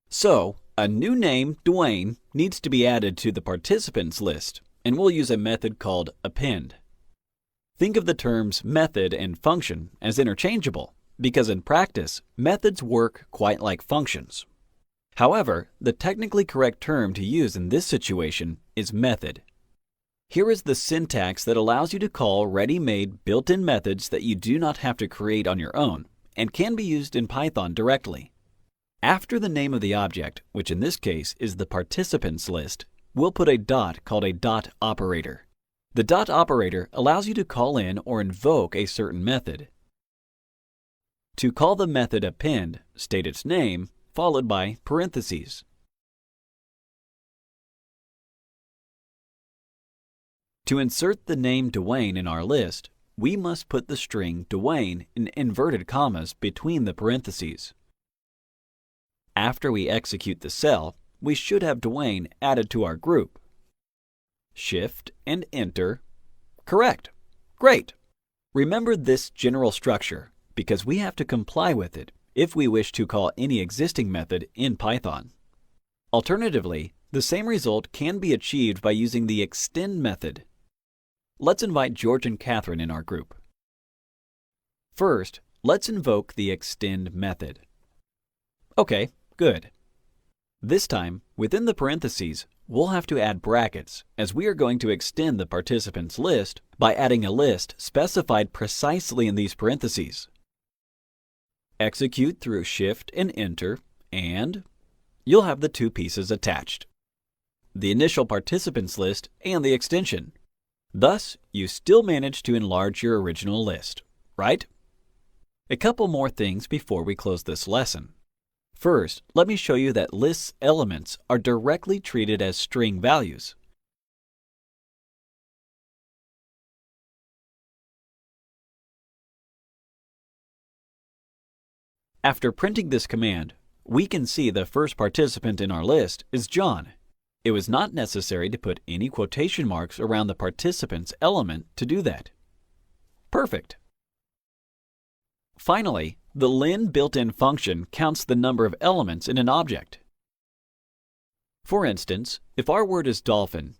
So, a new name, Dwayne, needs to be added to the participants list, and we'll use a method called append. Think of the terms method and function as interchangeable, because in practice, methods work quite like functions. However, the technically correct term to use in this situation is method. Here is the syntax that allows you to call ready-made built-in methods that you do not have to create on your own and can be used in Python directly. After the name of the object, which in this case is the participants list, we'll put a dot called a dot operator. The dot operator allows you to call in or invoke a certain method. To call the method append, state its name, followed by parentheses. To insert the name Dwayne in our list, we must put the string Dwayne in inverted commas between the parentheses. After we execute the cell, we should have Dwayne added to our group. Shift and Enter. Correct. Great. Remember this general structure because we have to comply with it if we wish to call any existing method in Python. Alternatively, the same result can be achieved by using the extend method. Let's invite George and Catherine in our group. First, let's invoke the extend method. Okay, good. This time, within the parentheses, we'll have to add brackets as we are going to extend the participants list by adding a list specified precisely in these parentheses. Execute through Shift and Enter, and you'll have the two pieces attached: the initial participants list and the extension. Thus, you still manage to enlarge your original list, right? A couple more things before we close this lesson. First, let me show you that lists' elements are directly treated as string values. After printing this command, we can see the first participant in our list is John. It was not necessary to put any quotation marks around the participants element to do that. Perfect. Finally, the len built-in function counts the number of elements in an object. For instance, if our word is dolphin,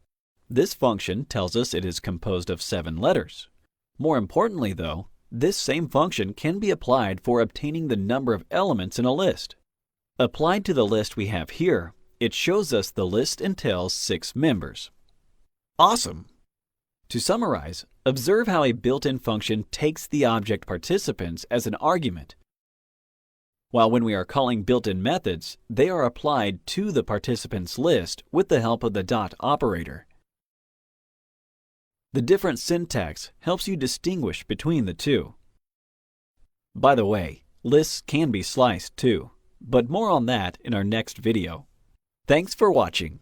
this function tells us it is composed of 7 letters. More importantly, though, this same function can be applied for obtaining the number of elements in a list. Applied to the list we have here, it shows us the list entails 6 members. Awesome! To summarize, observe how a built-in function takes the object participants as an argument, while when we are calling built-in methods, they are applied to the participants list with the help of the dot operator. The different syntax helps you distinguish between the two. By the way, lists can be sliced too, but more on that in our next video. Thanks for watching.